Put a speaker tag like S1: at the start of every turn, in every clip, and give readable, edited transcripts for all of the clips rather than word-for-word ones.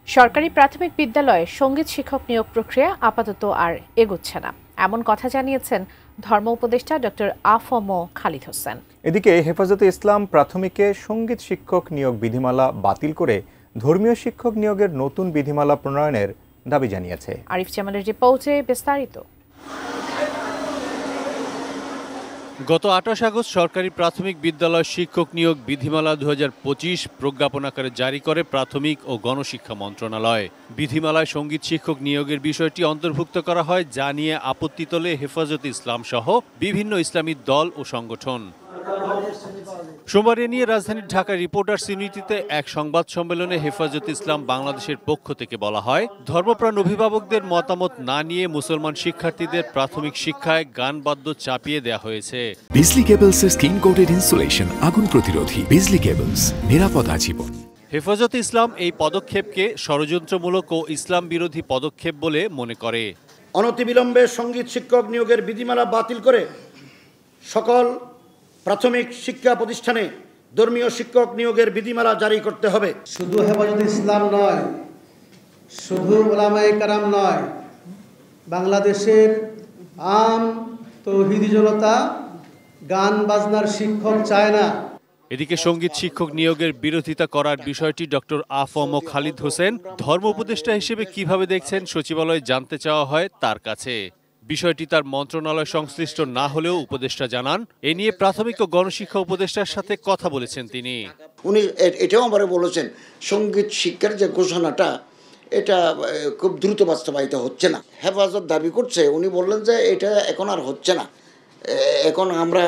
S1: সরকারি প্রাথমিক বিদ্যালয়ে সঙ্গীত শিক্ষক নিয়োগ প্রক্রিয়া আপাতত আর এগোচ্ছে না, এমন কথা জানিয়েছেন ধর্ম উপদেষ্টা ডক্টর আ.ফ.ম. খালিদ হোসেন।
S2: এদিকে হেফাজতে ইসলাম প্রাথমিকে সঙ্গীত শিক্ষক নিয়োগ বিধিমালা বাতিল করে ধর্মীয় শিক্ষক নিয়োগের নতুন বিধিমালা প্রণয়নের দাবি জানিয়েছে।
S1: আরিফ জামালের রিপোর্টে বিস্তারিত।
S3: গত ২৮ আগস্ট সরকারি প্রাথমিক বিদ্যালয় শিক্ষক নিয়োগ বিধিমালা ২০২৫ প্রজ্ঞাপন আকারে জারি করে প্রাথমিক ও গণশিক্ষা মন্ত্রণালয়। বিধিমালায় সঙ্গীত শিক্ষক নিয়োগের বিষয়টি অন্তর্ভুক্ত করা হয়, যা নিয়ে আপত্তি তোলে হেফাজতে ইসলাম সহ বিভিন্ন ইসলামী দল ও সংগঠন। সোমবার এ নিয়ে রাজধানীর ঢাকা রিপোর্টার্স ইউনিটিতে এক সংবাদ সম্মেলনে হেফাজতে ইসলাম বাংলাদেশের পক্ষ থেকে বলা হয়, ধর্মপ্রাণ অভিভাবকদের মতামত না নিয়ে মুসলমান শিক্ষার্থীদের প্রাথমিক শিক্ষায় গান বাদ্য চাপিয়ে দেওয়া হয়েছে।
S4: বিজলি কেবলসের স্কিন কোটেড ইনসুলেশন আগুন প্রতিরোধী। বিজলি কেবলস, নিরাপদ আজীবন।
S3: হেফাজতে ইসলাম এই পদক্ষেপকে ষড়যন্ত্রমূলক ও ইসলাম বিরোধী পদক্ষেপ বলে মনে করে।
S5: অনতিবিলম্বে সঙ্গীত শিক্ষক নিয়োগের বিধিমালা বাতিল করে সকল প্রাথমিক শিক্ষা প্রতিষ্ঠানে ধর্মীয় শিক্ষক নিয়োগের বিধিমালা জারি করতে হবে।
S6: শুধু হেফাজতে ইসলাম নয়, শুধু উলামায়ে কেরাম নয়, বাংলাদেশের আম তৌহিদি জনতা গান বাজনার শিক্ষক চায় না।
S3: এদিকে সঙ্গীত শিক্ষক নিয়োগের বিরোধিতা করার বিষয়টি ডক্টর আ.ফ.ম. খালিদ হোসেন ধর্ম উপদেষ্টা হিসেবে কিভাবে দেখছেন সচিবালয়ে জানতে চাওয়া হয় তার কাছে। বিষয়টি তার মন্ত্রণালয় সংশ্লিষ্ট না হলেও উপদেষ্টা জানান, এ নিয়ে প্রাথমিক ও গণশিক্ষা উপদেষ্টার সাথে কথা বলেছেন তিনি।
S7: উনি এটাও আমারে বলেছেন, সঙ্গীত শিক্ষার যে ঘোষণাটা এটা খুব দ্রুত বাস্তবায়িত হচ্ছে না। হেফাজত দাবি করছে, উনি বললেন যে এটা এখন আর হচ্ছে না, এখন আমরা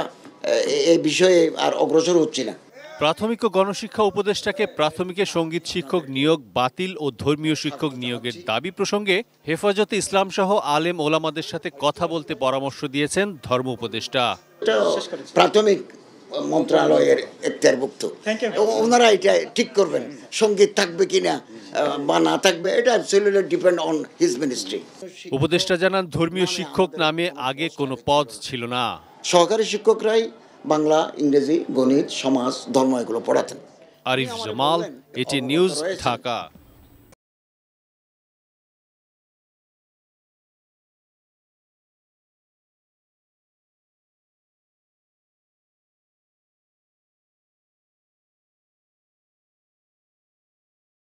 S7: এই বিষয়ে আর অগ্রসর হচ্ছি না।
S3: প্রাথমিক ও গণশিক্ষা উপদেষ্টাকে প্রাথমিকে সঙ্গীত শিক্ষক নিয়োগ বাতিল ও ধর্মীয় শিক্ষক নিয়োগের দাবি প্রসঙ্গে হেফাজতে ইসলাম সহ আলেম ওলামাদের সাথে কথা বলতে পরামর্শ দিয়েছেন ধর্ম উপদেষ্টা।
S7: প্রাথমিক মন্ত্রণালয়ের এখতিয়ারভুক্ত, ওনারা এটা ঠিক করবেন সঙ্গীত থাকবে কিনা বা না থাকবে, এটা absolutely depend on his ministry.
S3: উপদেষ্টা জানান, ধর্মীয় শিক্ষক নামে আগে কোনো পদ ছিল না।
S7: সহকারী শিক্ষকরাই বাংলা, ইংরেজি, গণিত, সমাজ, ধর্ম এগুলো পড়াতেন।
S3: আরিফ জামাল, এটি নিউজ, ঢাকা।